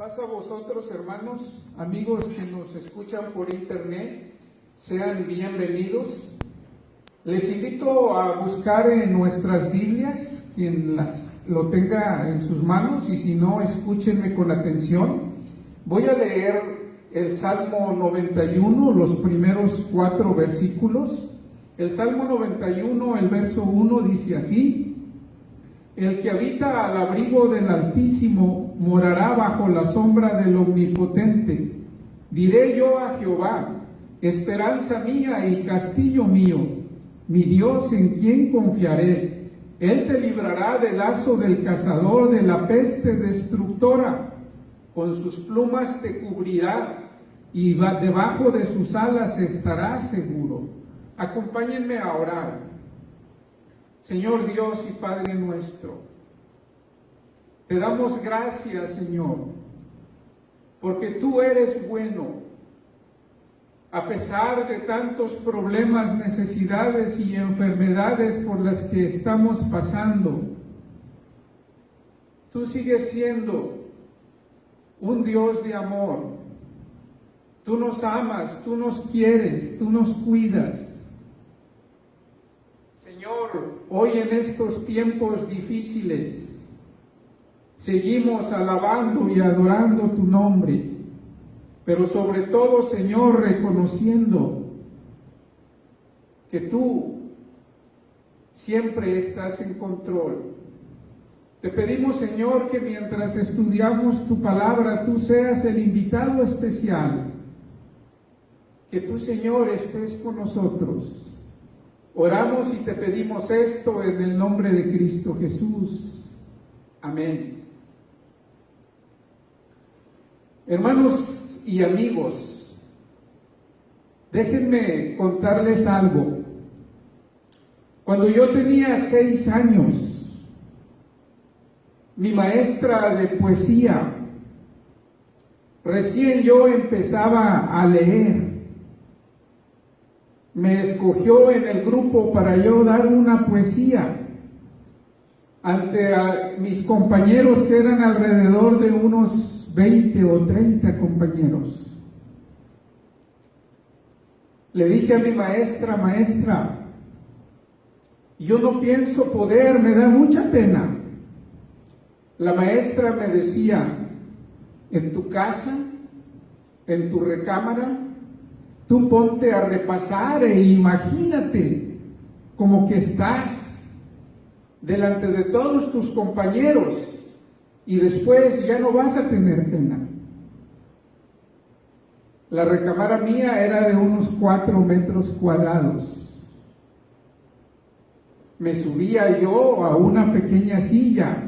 Paz a vosotros, hermanos, amigos que nos escuchan por internet, sean bienvenidos. Les invito a buscar en nuestras Biblias, quien lo tenga en sus manos, y si no, escúchenme con atención. Voy a leer el Salmo 91, los primeros 4 versículos. El Salmo 91, el verso 1 dice así: El que habita al abrigo del Altísimo morará bajo la sombra del Omnipotente. Diré yo a Jehová, esperanza mía y castillo mío, mi Dios en quien confiaré. Él te librará del lazo del cazador, de la peste destructora. Con sus plumas te cubrirá y debajo de sus alas estarás seguro. Acompáñenme a orar. Señor Dios y Padre nuestro, te damos gracias, Señor, porque tú eres bueno. A pesar de tantos problemas, necesidades y enfermedades por las que estamos pasando, tú sigues siendo un Dios de amor. Tú nos amas, tú nos quieres, tú nos cuidas. Señor, hoy en estos tiempos difíciles, seguimos alabando y adorando tu nombre, pero sobre todo, Señor, reconociendo que tú siempre estás en control. Te pedimos, Señor, que mientras estudiamos tu palabra, tú seas el invitado especial, que tú, Señor, estés con nosotros. Oramos y te pedimos esto en el nombre de Cristo Jesús. Amén. Hermanos y amigos, déjenme contarles algo. Cuando yo tenía 6 años, mi maestra de poesía, recién yo empezaba a leer, me escogió en el grupo para yo dar una poesía ante mis compañeros, que eran alrededor de unos 20 o 30 compañeros. Le dije a mi maestra: maestra, yo no pienso poder, me da mucha pena. La maestra me decía: en tu casa, en tu recámara, tú ponte a repasar e imagínate como que estás delante de todos tus compañeros y después ya no vas a tener pena. La recámara mía era de unos 4 metros cuadrados. Me subía yo a una pequeña silla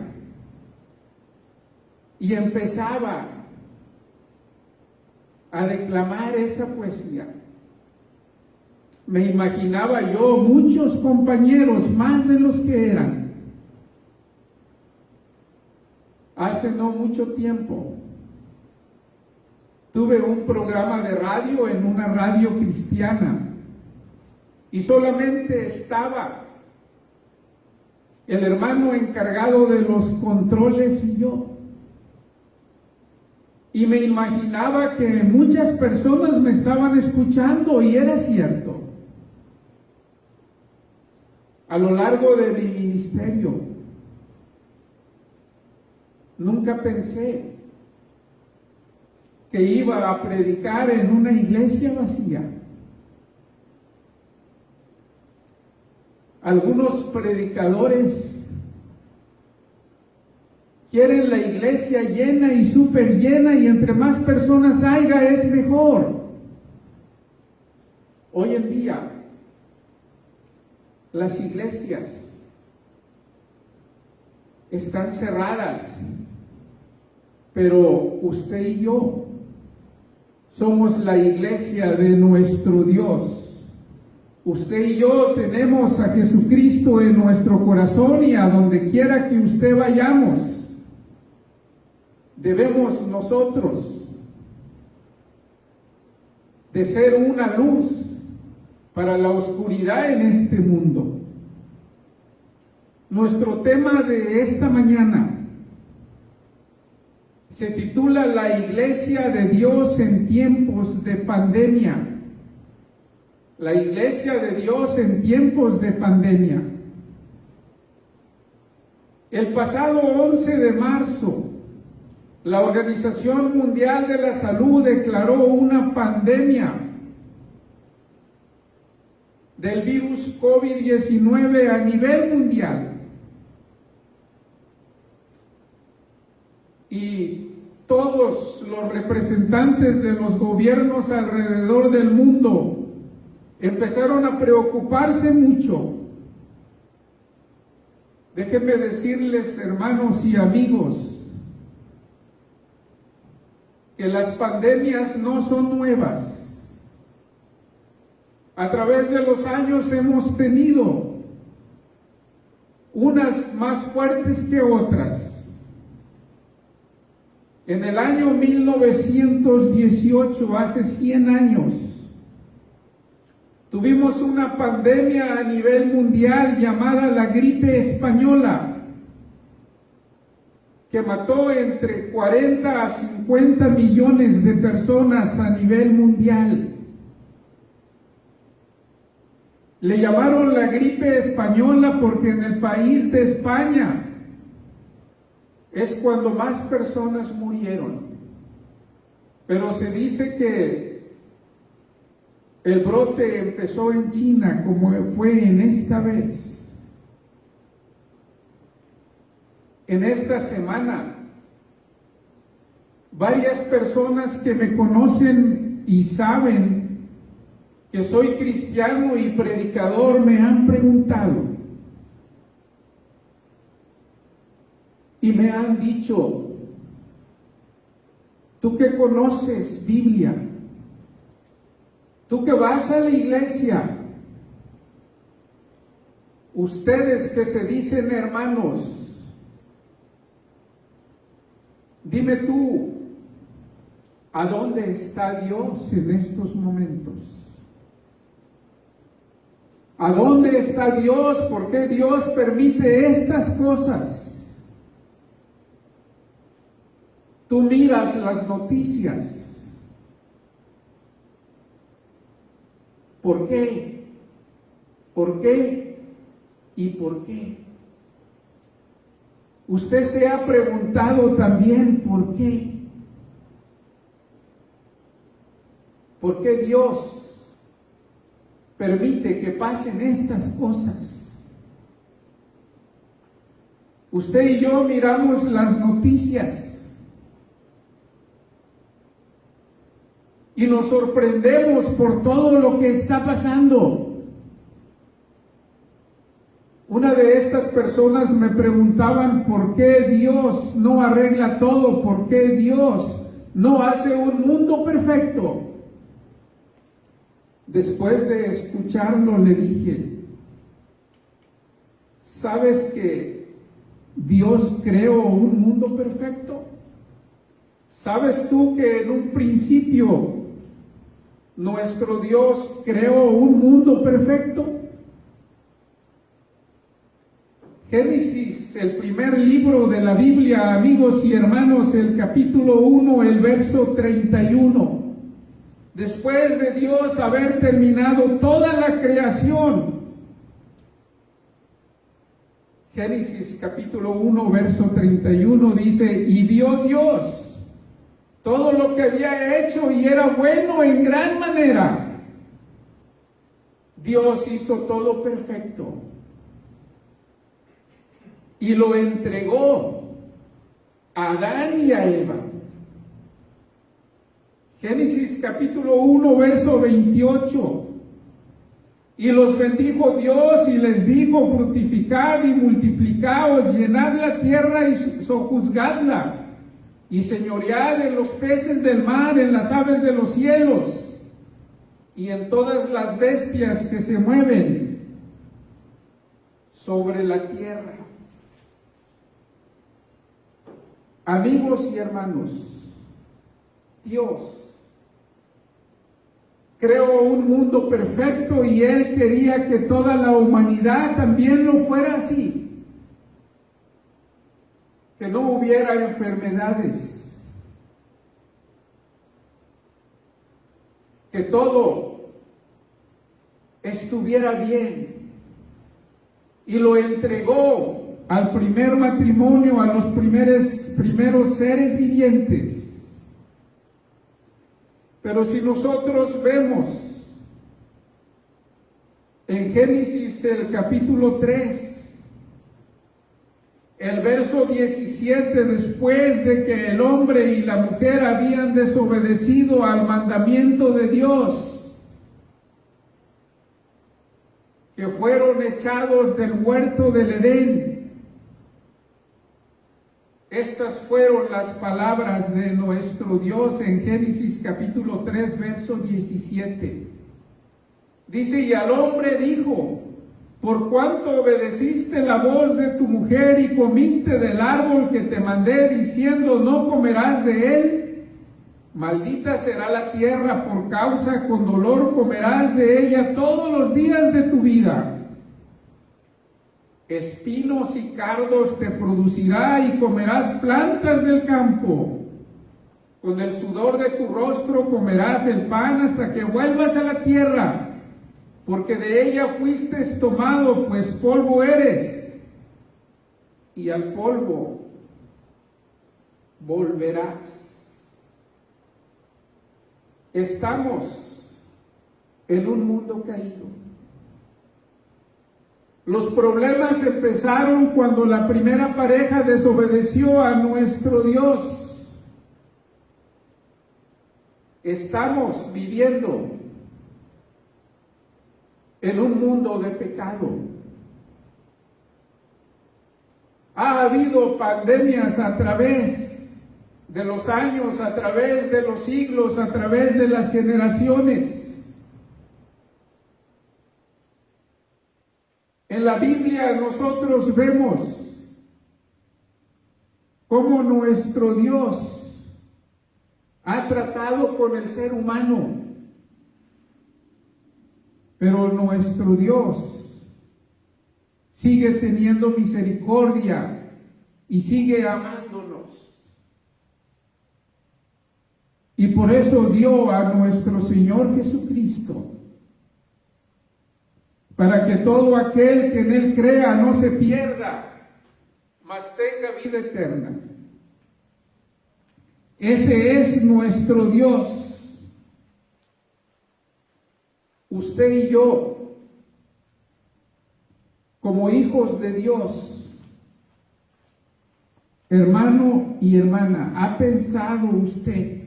y empezaba a declamar esa poesía. Me imaginaba yo muchos compañeros, más de los que eran. Hace no mucho tiempo tuve un programa de radio en una radio cristiana y solamente estaba el hermano encargado de los controles y yo. Y me imaginaba que muchas personas me estaban escuchando, y era cierto. A lo largo de mi ministerio, nunca pensé que iba a predicar en una iglesia vacía. Algunos predicadores quieren la iglesia llena y súper llena, y entre más personas haya es mejor. Hoy en día, las iglesias están cerradas, pero usted y yo somos la iglesia de nuestro Dios. Usted y yo tenemos a Jesucristo en nuestro corazón, y a donde quiera que usted vayamos, debemos nosotros de ser una luz para la oscuridad en este mundo. Nuestro tema de esta mañana Se titula La Iglesia de Dios en tiempos de pandemia. La Iglesia de Dios en tiempos de pandemia. El pasado 11 de marzo, la Organización Mundial de la Salud declaró una pandemia del virus COVID-19 a nivel mundial. Y todos los representantes de los gobiernos alrededor del mundo empezaron a preocuparse mucho. Déjenme decirles, hermanos y amigos, que las pandemias no son nuevas. A través de los años hemos tenido unas más fuertes que otras. En el año 1918, hace 100 años, tuvimos una pandemia a nivel mundial llamada la gripe española, que mató entre 40 a 50 millones de personas a nivel mundial. Le llamaron la gripe española porque en el país de España es cuando más personas murieron. Pero se dice que el brote empezó en China, como fue en esta vez. En esta semana, varias personas que me conocen y saben que soy cristiano y predicador me han preguntado y me han dicho: tú que conoces Biblia, tú que vas a la iglesia, ustedes que se dicen hermanos, dime tú, ¿a dónde está Dios en estos momentos? ¿A dónde está Dios? ¿Por qué Dios permite estas cosas? Tú miras las noticias. ¿Por qué? ¿Por qué? ¿Y por qué? Usted se ha preguntado también ¿por qué? ¿Por qué Dios permite que pasen estas cosas? Usted y yo miramos las noticias y nos sorprendemos por todo lo que está pasando. Una de estas personas me preguntaban por qué Dios no arregla todo, por qué Dios no hace un mundo perfecto. Después de escucharlo le dije: ¿sabes que Dios creó un mundo perfecto? ¿Sabes tú que en un principio nuestro Dios creó un mundo perfecto? Génesis, el primer libro de la Biblia, amigos y hermanos, el capítulo 1, el verso 31. Después de Dios haber terminado toda la creación, Génesis capítulo 1, verso 31 dice: y vio Dios todo lo que había hecho y era bueno en gran manera. Dios hizo todo perfecto y lo entregó a Adán y a Eva. Génesis capítulo 1, verso 28. Y los bendijo Dios y les dijo: fructificad y multiplicaos, llenad la tierra y sojuzgadla, y señoread en los peces del mar, en las aves de los cielos, y en todas las bestias que se mueven sobre la tierra. Amigos y hermanos, Dios creó un mundo perfecto y Él quería que toda la humanidad también lo fuera así. Que no hubiera enfermedades, que todo estuviera bien y lo entregó al primer matrimonio, a los primeros seres vivientes. Pero si nosotros vemos en Génesis el capítulo 3, el verso 17, después de que el hombre y la mujer habían desobedecido al mandamiento de Dios, que fueron echados del huerto del Edén, estas fueron las palabras de nuestro Dios en Génesis capítulo 3, verso 17. Dice, y al hombre dijo, por cuanto obedeciste la voz de tu mujer y comiste del árbol que te mandé diciendo, no comerás de él, maldita será la tierra por causa, con dolor comerás de ella todos los días de tu vida. Espinos y cardos te producirá y comerás plantas del campo. Con el sudor de tu rostro comerás el pan hasta que vuelvas a la tierra, porque de ella fuiste tomado, pues polvo eres, y al polvo volverás. Estamos en un mundo caído. Los problemas empezaron cuando la primera pareja desobedeció a nuestro Dios. Estamos viviendo en un mundo de pecado. Ha habido pandemias a través de los años, a través de los siglos, a través de las generaciones. En la Biblia nosotros vemos cómo nuestro Dios ha tratado con el ser humano. Pero nuestro Dios sigue teniendo misericordia y sigue amándonos. Y por eso dio a nuestro Señor Jesucristo, para que todo aquel que en Él crea no se pierda, mas tenga vida eterna. Ese es nuestro Dios. Usted y yo, como hijos de Dios, hermano y hermana, ¿ha pensado usted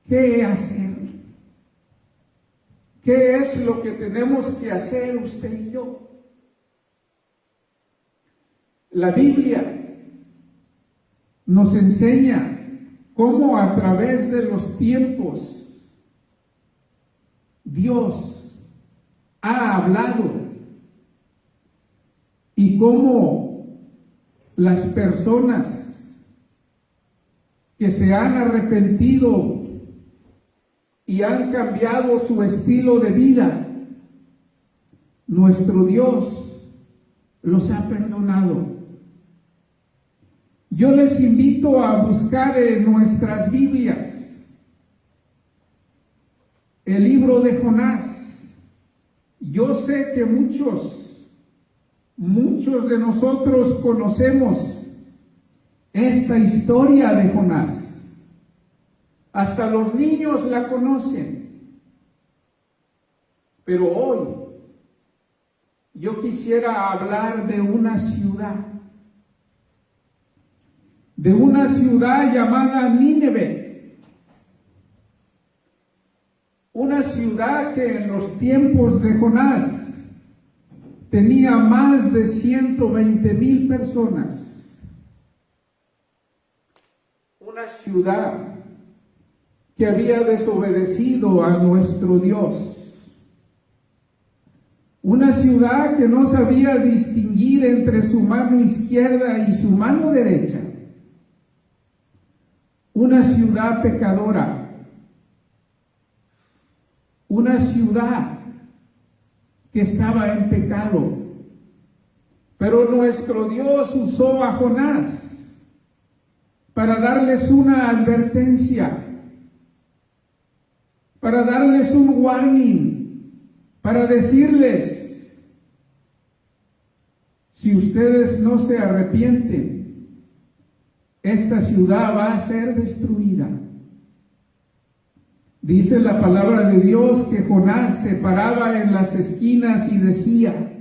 qué hacer? ¿Qué es lo que tenemos que hacer usted y yo? La Biblia nos enseña cómo a través de los tiempos Dios ha hablado y cómo las personas que se han arrepentido y han cambiado su estilo de vida, nuestro Dios los ha perdonado. Yo les invito a buscar en nuestras Biblias el libro de Jonás. Yo sé que muchos de nosotros conocemos esta historia de Jonás. Hasta los niños la conocen. Pero hoy yo quisiera hablar de una ciudad llamada Nínive. Una ciudad que en los tiempos de Jonás tenía más de 120,000 personas. Una ciudad que había desobedecido a nuestro Dios. Una ciudad que no sabía distinguir entre su mano izquierda y su mano derecha. Una ciudad pecadora. Una ciudad que estaba en pecado. Pero nuestro Dios usó a Jonás para darles una advertencia. para darles un warning, para decirles, si ustedes no se arrepienten, esta ciudad va a ser destruida. Dice la palabra de Dios que Jonás se paraba en las esquinas y decía,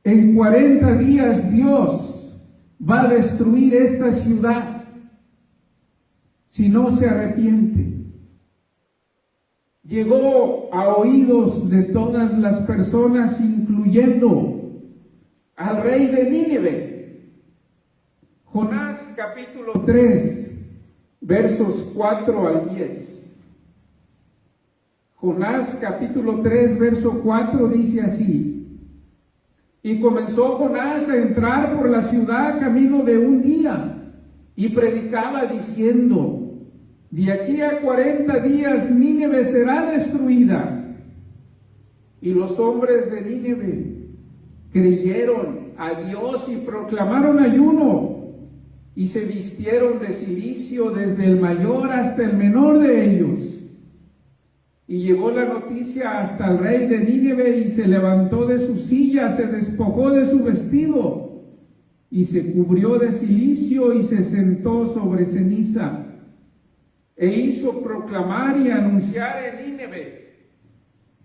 en 40 días Dios va a destruir esta ciudad si no se arrepiente. Llegó a oídos de todas las personas, incluyendo al rey de Nínive. Jonás capítulo 3, versos 4 al 10. Jonás capítulo 3, verso 4 dice así: y comenzó Jonás a entrar por la ciudad camino de un día, y predicaba diciendo, de aquí a 40 días Nínive será destruida. Y los hombres de Nínive creyeron a Dios y proclamaron ayuno, y se vistieron de cilicio desde el mayor hasta el menor de ellos. Y llegó la noticia hasta el rey de Nínive, y se levantó de su silla, se despojó de su vestido, y se cubrió de cilicio, y se sentó sobre ceniza, e hizo proclamar y anunciar en Nínive,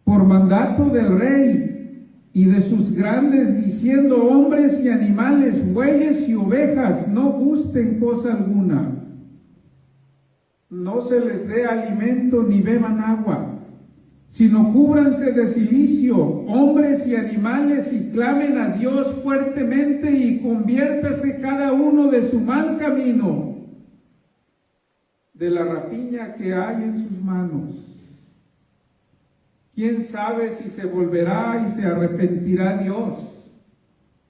por mandato del rey y de sus grandes, diciendo, hombres y animales, bueyes y ovejas, no gusten cosa alguna, no se les dé alimento ni beban agua, sino cúbranse de cilicio, hombres y animales, y clamen a Dios fuertemente, y conviértase cada uno de su mal camino, de la rapiña que hay en sus manos. ¿Quién sabe si se volverá y se arrepentirá Dios,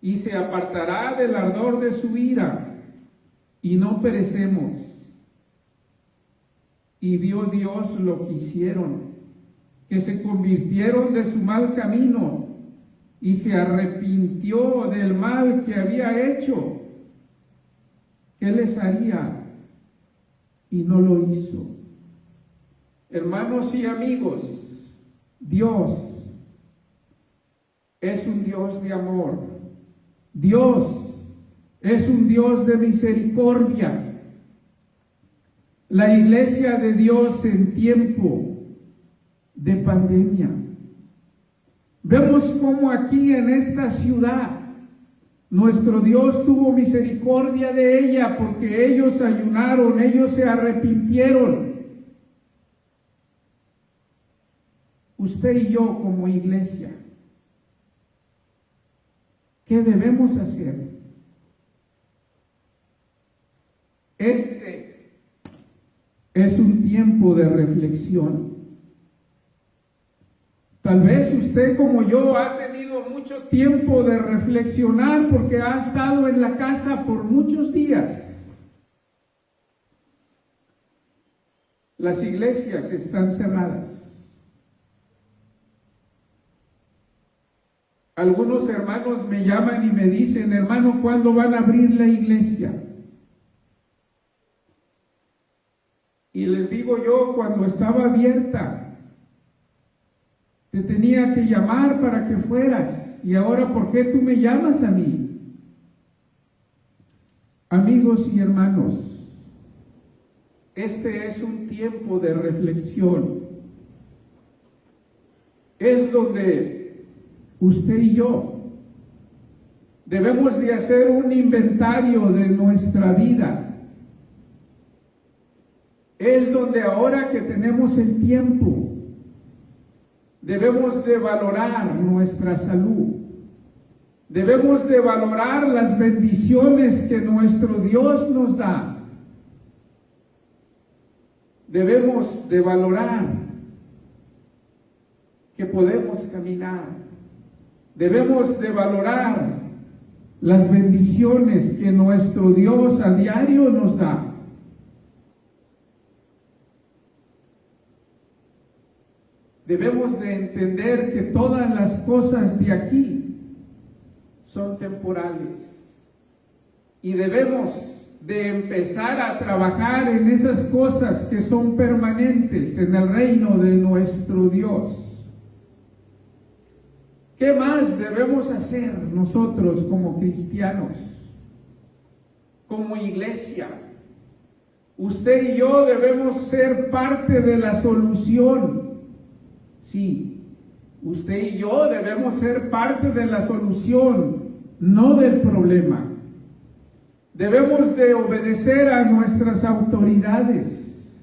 y se apartará del ardor de su ira, y no perecemos? Y vio Dios lo que hicieron, que se convirtieron de su mal camino, y se arrepintió del mal que había hecho. ¿Qué les haría? Y no lo hizo. Hermanos y amigos, Dios es un Dios de amor. Dios es un Dios de misericordia. La iglesia de Dios en tiempo de pandemia. Vemos cómo aquí en esta ciudad nuestro Dios tuvo misericordia de ella, porque ellos ayunaron, ellos se arrepintieron. Usted y yo como iglesia, ¿qué debemos hacer? Este es un tiempo de reflexión. Tal vez usted como yo ha tenido mucho tiempo de reflexionar porque ha estado en la casa por muchos días. Las iglesias están cerradas. Algunos hermanos me llaman y me dicen, hermano, ¿cuándo van a abrir la iglesia? Y les digo yo, cuando estaba abierta, te tenía que llamar para que fueras. Y ahora, ¿por qué tú me llamas a mí? Amigos y hermanos, este es un tiempo de reflexión. Es donde usted y yo debemos de hacer un inventario de nuestra vida. Es donde ahora que tenemos el tiempo, debemos de valorar nuestra salud. Debemos de valorar las bendiciones que nuestro Dios nos da. Debemos de valorar que podemos caminar. Debemos de valorar las bendiciones que nuestro Dios a diario nos da. Debemos de entender que todas las cosas de aquí son temporales, y debemos de empezar a trabajar en esas cosas que son permanentes en el reino de nuestro Dios. ¿Qué más debemos hacer nosotros como cristianos, como iglesia? Usted y yo debemos ser parte de la solución. Sí, usted y yo debemos ser parte de la solución, no del problema. Debemos de obedecer a nuestras autoridades.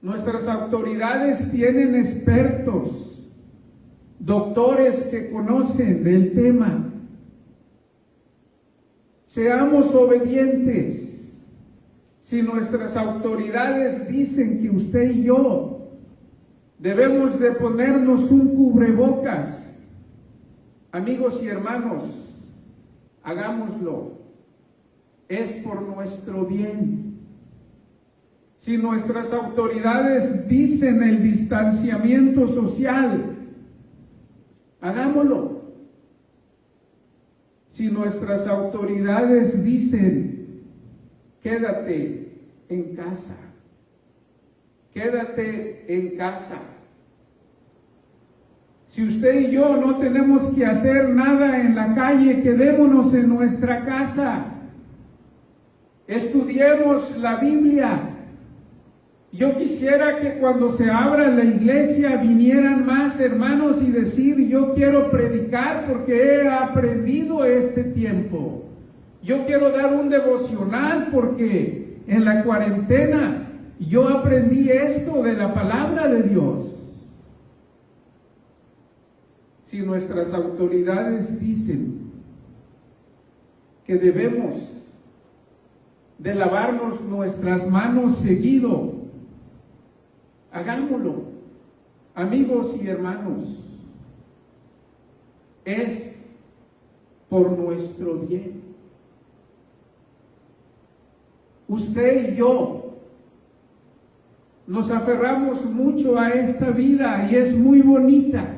Nuestras autoridades tienen expertos, doctores que conocen del tema. Seamos obedientes. Si nuestras autoridades dicen que usted y yo debemos de ponernos un cubrebocas, amigos y hermanos, hagámoslo. Es por nuestro bien. Si nuestras autoridades dicen el distanciamiento social, hagámoslo. Si nuestras autoridades dicen, quédate en casa, quédate en casa. Si usted y yo no tenemos que hacer nada en la calle, quedémonos en nuestra casa. Estudiemos la Biblia. Yo quisiera que cuando se abra la iglesia vinieran más hermanos y decir, yo quiero predicar porque he aprendido este tiempo. Yo quiero dar un devocional porque en la cuarentena yo aprendí esto de la palabra de Dios. Si nuestras autoridades dicen que debemos de lavarnos nuestras manos seguido, hagámoslo, amigos y hermanos. Es por nuestro bien. Usted y yo nos aferramos mucho a esta vida y es muy bonita.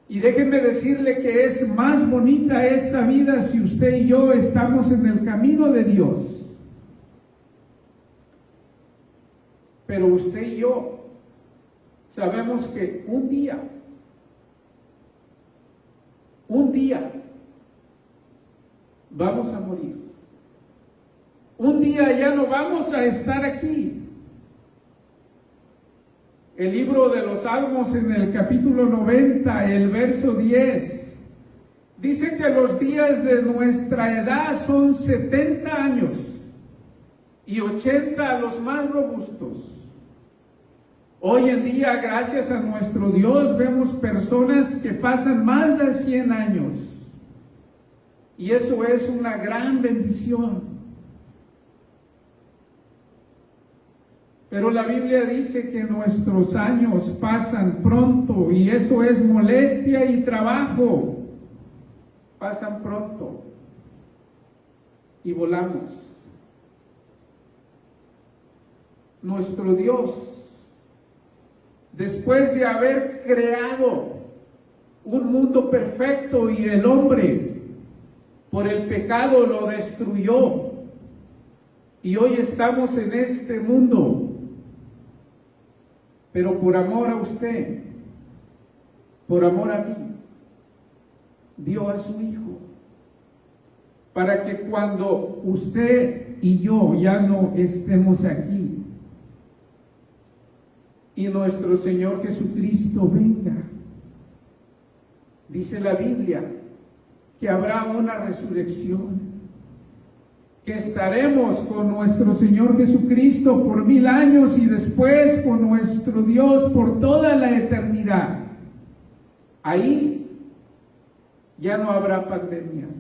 Y déjenme decirle que es más bonita esta vida si usted y yo estamos en el camino de Dios. Pero usted y yo sabemos que un día, vamos a morir. Un día ya no vamos a estar aquí. El libro de los Salmos en el capítulo 90, el verso 10, dice que los días de nuestra edad son 70 años y 80 a los más robustos. Hoy en día, gracias a nuestro Dios, vemos personas que pasan más de 100 años. Y eso es una gran bendición. Pero la Biblia dice que nuestros años pasan pronto y eso es molestia y trabajo. Pasan pronto y volamos. Nuestro Dios, después de haber creado un mundo perfecto y el hombre por el pecado lo destruyó, y hoy estamos en este mundo, pero por amor a usted, por amor a mí, dio a su Hijo, para que cuando usted y yo ya no estemos aquí, y nuestro Señor Jesucristo venga, dice la Biblia, que habrá una resurrección, que estaremos con nuestro Señor Jesucristo por 1000 años y después con nuestro Dios por toda la eternidad. Ahí ya no habrá pandemias.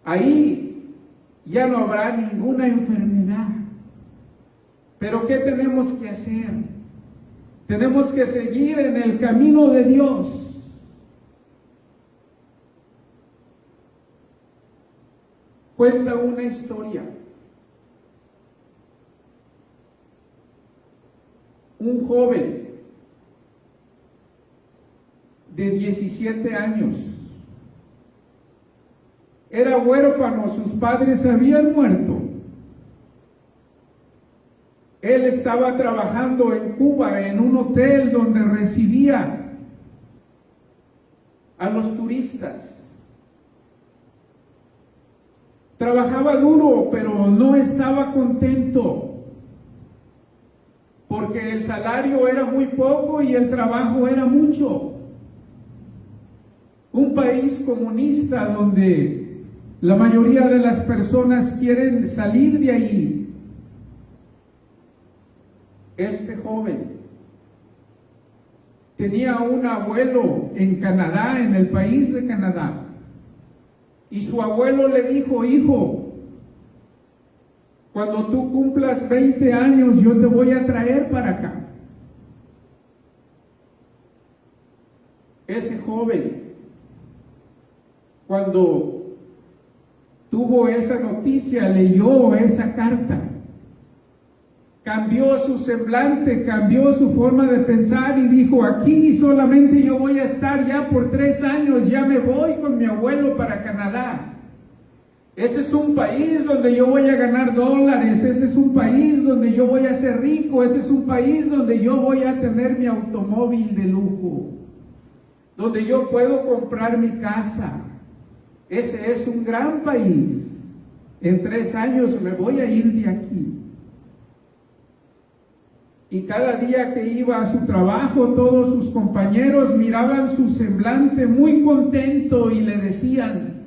Ahí ya no habrá ninguna enfermedad. Pero ¿qué tenemos que hacer? Tenemos que seguir en el camino de Dios. Cuenta una historia. Un joven de 17 años era huérfano, sus padres habían muerto. Él estaba trabajando en Cuba, en un hotel donde recibía a los turistas. Trabajaba duro, pero no estaba contento, porque el salario era muy poco y el trabajo era mucho. Un país comunista donde la mayoría de las personas quieren salir de allí. Este joven tenía un abuelo en Canadá, en el país de Canadá, y su abuelo le dijo: hijo, cuando tú cumplas 20 años yo te voy a traer para acá. Ese joven, cuando tuvo esa noticia, leyó esa carta, cambió su semblante, cambió su forma de pensar y dijo: aquí solamente yo voy a estar ya por 3 años, ya me voy con mi abuelo para Canadá. Ese es un país donde yo voy a ganar dólares, ese es un país donde yo voy a ser rico, ese es un país donde yo voy a tener mi automóvil de lujo, donde yo puedo comprar mi casa. Ese es un gran país. En 3 años me voy a ir de aquí. Y cada día que iba a su trabajo, todos sus compañeros miraban su semblante muy contento y le decían: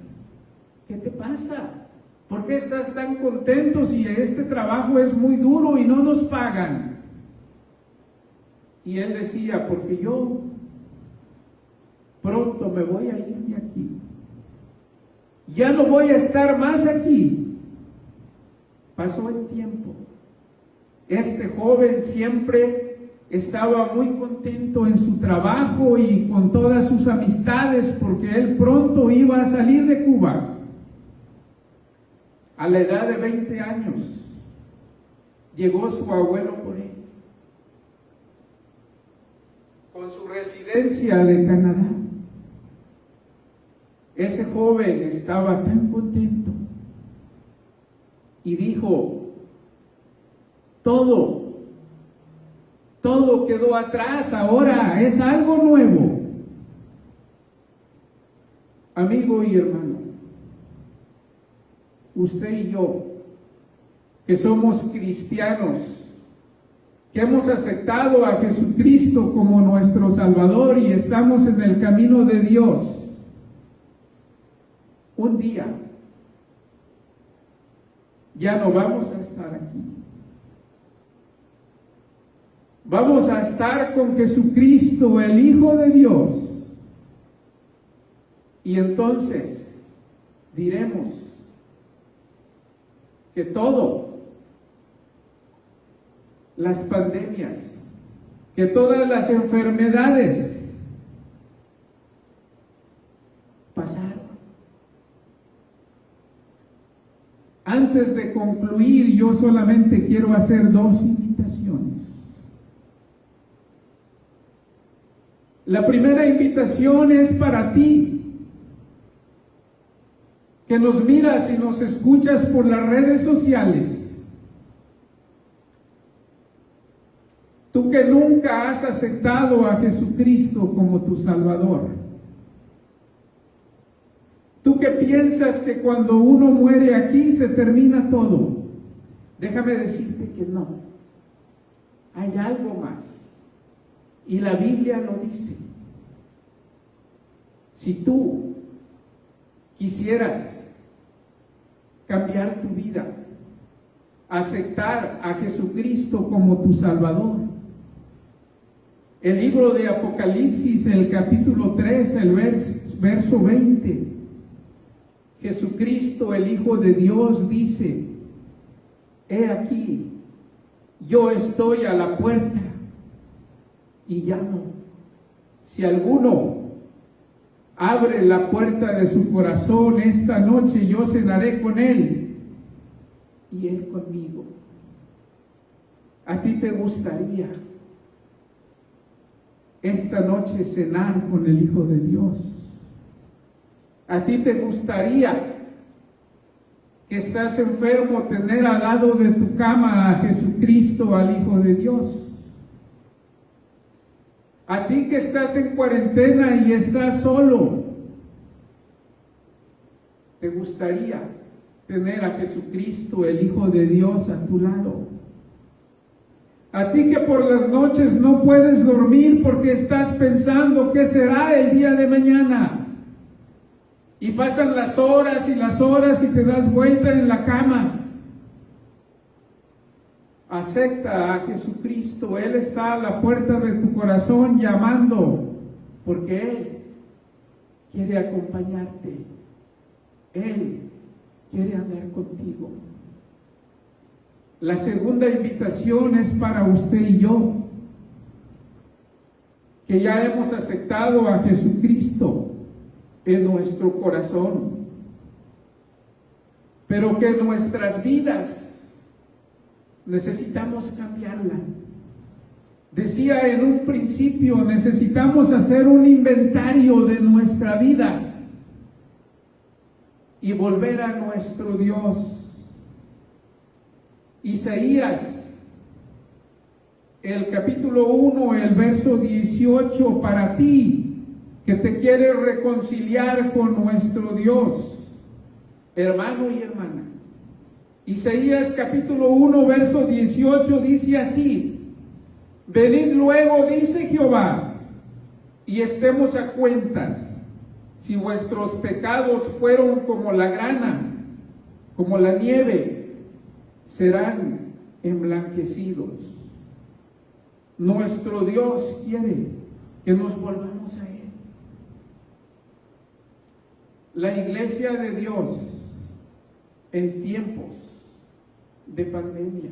¿qué te pasa? ¿Por qué estás tan contento si este trabajo es muy duro y no nos pagan? Y él decía: porque yo pronto me voy a ir de aquí. Ya no voy a estar más aquí. Pasó el tiempo. Este joven siempre estaba muy contento en su trabajo y con todas sus amistades, porque él pronto iba a salir de Cuba. A la edad de 20 años llegó su abuelo por él, con su residencia de Canadá. Ese joven estaba tan contento y dijo: todo quedó atrás, ahora es algo nuevo. Amigo y hermano, usted y yo, que somos cristianos, que hemos aceptado a Jesucristo como nuestro Salvador y estamos en el camino de Dios, un día ya no vamos a estar aquí. Vamos a estar con Jesucristo, el Hijo de Dios. Y entonces diremos que las pandemias, que todas las enfermedades pasaron. Antes de concluir, yo solamente quiero hacer 2 invitaciones. La primera invitación es para ti, que nos miras y nos escuchas por las redes sociales. Tú que nunca has aceptado a Jesucristo como tu Salvador. Tú que piensas que cuando uno muere aquí se termina todo. Déjame decirte que no. Hay algo más. Y la Biblia lo dice. Si tú quisieras cambiar tu vida, aceptar a Jesucristo como tu Salvador, el libro de Apocalipsis, el capítulo 3, el verso 20, Jesucristo, el Hijo de Dios, dice: he aquí, yo estoy a la puerta y llamo. Si alguno abre la puerta de su corazón esta noche, yo cenaré con él y él conmigo. ¿A ti te gustaría esta noche cenar con el Hijo de Dios? ¿A ti te gustaría que estás enfermo, tener al lado de tu cama a Jesucristo, al Hijo de Dios. A ti que estás en cuarentena y estás solo, ¿te gustaría tener a Jesucristo, el Hijo de Dios, a tu lado? A ti que por las noches no puedes dormir porque estás pensando qué será el día de mañana. Y pasan las horas y te das vuelta en la cama. Acepta a Jesucristo. Él está a la puerta de tu corazón llamando, porque Él quiere acompañarte. Él quiere andar contigo. La segunda invitación es para usted y yo, que ya hemos aceptado a Jesucristo en nuestro corazón, pero que nuestras vidas necesitamos cambiarla. Decía en un principio, necesitamos hacer un inventario de nuestra vida y volver a nuestro Dios. Isaías, el capítulo 1, el verso 18, para ti que te quiere reconciliar con nuestro Dios, hermano y hermana. Isaías capítulo 1, verso 18 dice así: venid luego, dice Jehová, y estemos a cuentas. Si vuestros pecados fueron como la grana, como la nieve, serán emblanquecidos. Nuestro Dios quiere que nos volvamos a Él. La iglesia de Dios en tiempos de pandemia.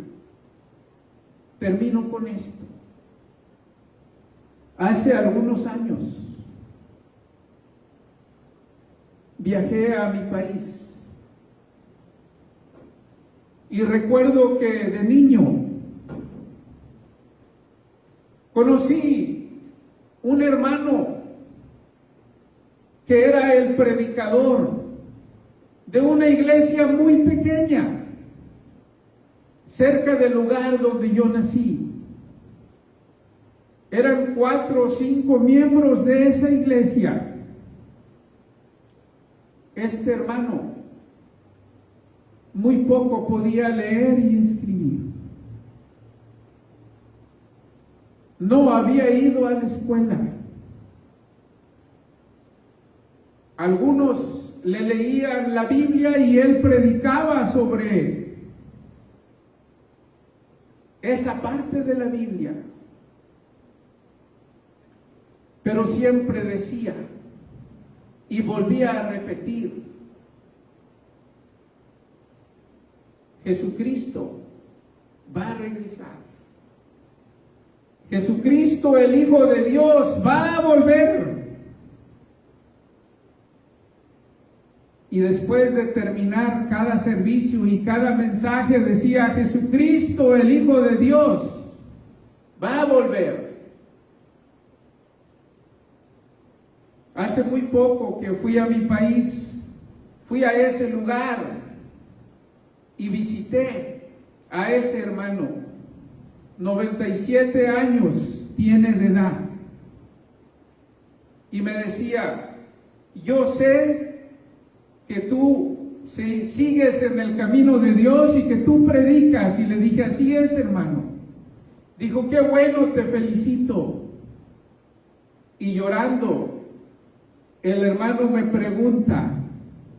Termino con esto. Hace algunos años viajé a mi país y recuerdo que de niño conocí un hermano que era el predicador de una iglesia muy pequeña, cerca del lugar donde yo nací. Eran 4 o 5 miembros de esa iglesia. Este hermano muy poco podía leer y escribir. No había ido a la escuela. Algunos le leían la Biblia y él predicaba sobre esa parte de la Biblia. Pero siempre decía y volvía a repetir: Jesucristo va a regresar. Jesucristo, el Hijo de Dios, va a volver. Y después de terminar cada servicio y cada mensaje decía: Jesucristo, el Hijo de Dios, va a volver. Hace muy poco que fui a mi país, fui a ese lugar y visité a ese hermano. 97 años tiene de edad. Y me decía: yo sé que tú sigues en el camino de Dios y que tú predicas. Y le dije: así es, hermano. Dijo: qué bueno, te felicito. Y llorando, el hermano me pregunta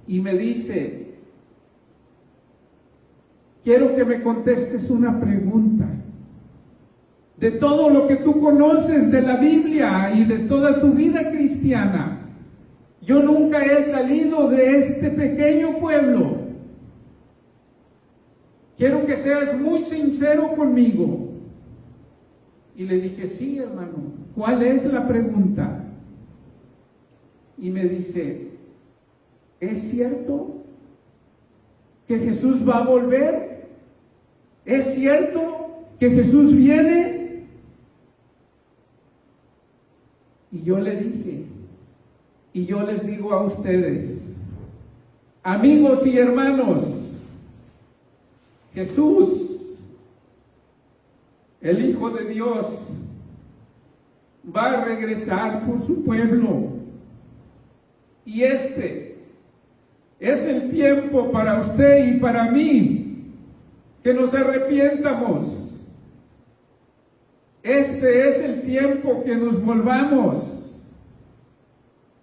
y me dice: quiero que me contestes una pregunta. De todo lo que tú conoces de la Biblia y de toda tu vida cristiana, yo nunca he salido de este pequeño pueblo. Quiero que seas muy sincero conmigo. Y le dije: sí, hermano, ¿cuál es la pregunta? Y me dice: ¿es cierto que Jesús va a volver? ¿Es cierto que Jesús viene? Y yo le dije, y yo les digo a ustedes, amigos y hermanos, Jesús, el Hijo de Dios, va a regresar por su pueblo. Y este es el tiempo para usted y para mí, que nos arrepientamos. Este es el tiempo que nos volvamos.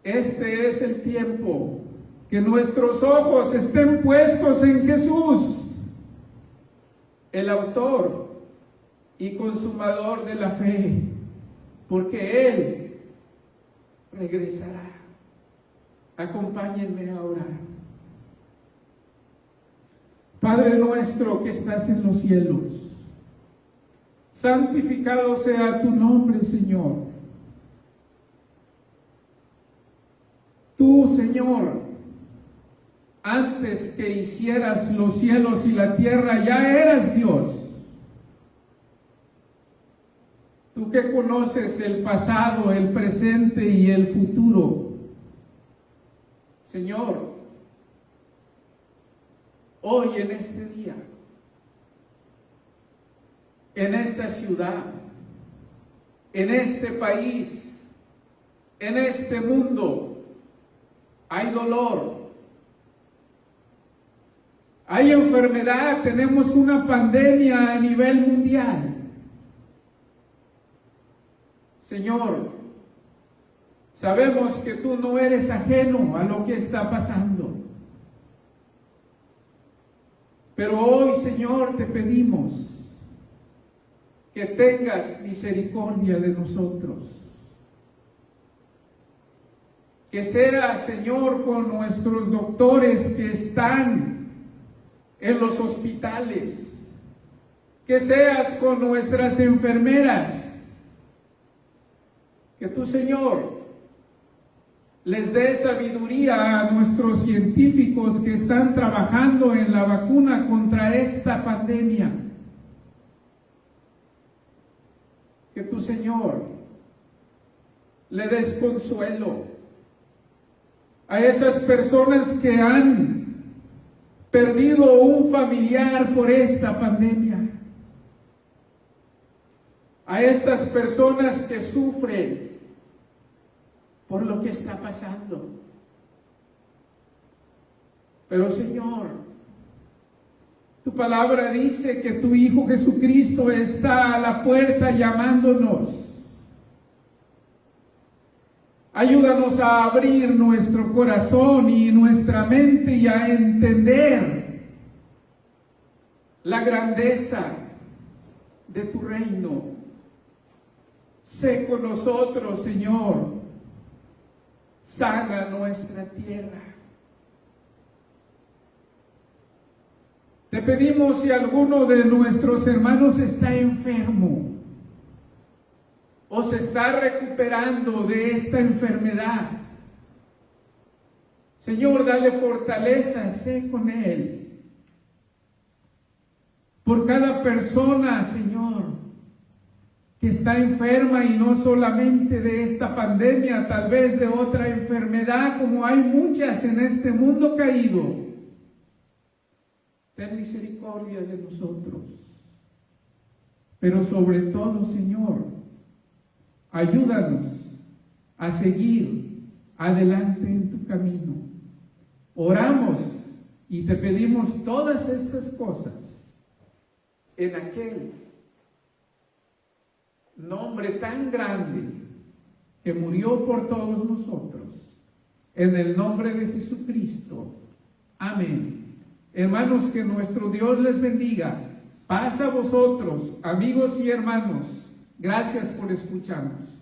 Este es el tiempo que nuestros ojos estén puestos en Jesús, el autor y consumador de la fe, porque Él regresará. Acompáñenme a orar. Padre nuestro que estás en los cielos, santificado sea tu nombre, Señor. Tú, Señor, antes que hicieras los cielos y la tierra, ya eras Dios. Tú que conoces el pasado, el presente y el futuro. Señor, hoy en este día, en esta ciudad, en este país, en este mundo, hay dolor, hay enfermedad, tenemos una pandemia a nivel mundial. Señor, sabemos que tú no eres ajeno a lo que está pasando. Pero hoy, Señor, te pedimos que tengas misericordia de nosotros. Que sea, Señor, con nuestros doctores que están en los hospitales. Que seas con nuestras enfermeras. Que tú, Señor, les dé sabiduría a nuestros científicos que están trabajando en la vacuna contra esta pandemia. Que tu, Señor, le des consuelo a esas personas que han perdido un familiar por esta pandemia. A estas personas que sufren por lo que está pasando. Pero, Señor, tu palabra dice que tu Hijo Jesucristo está a la puerta llamándonos. Ayúdanos a abrir nuestro corazón y nuestra mente y a entender la grandeza de tu reino. Sé con nosotros, Señor. Sana nuestra tierra. Te pedimos si alguno de nuestros hermanos está enfermo o se está recuperando de esta enfermedad. Señor, dale fortaleza, sé con él. Por cada persona, Señor, que está enferma y no solamente de esta pandemia, tal vez de otra enfermedad, como hay muchas en este mundo caído. Ten misericordia de nosotros. Pero sobre todo, Señor, ayúdanos a seguir adelante en tu camino. Oramos y te pedimos todas estas cosas en aquel nombre tan grande que murió por todos nosotros, en el nombre de Jesucristo. Amén. Hermanos, que nuestro Dios les bendiga. Paz a vosotros, amigos y hermanos. Gracias por escucharnos.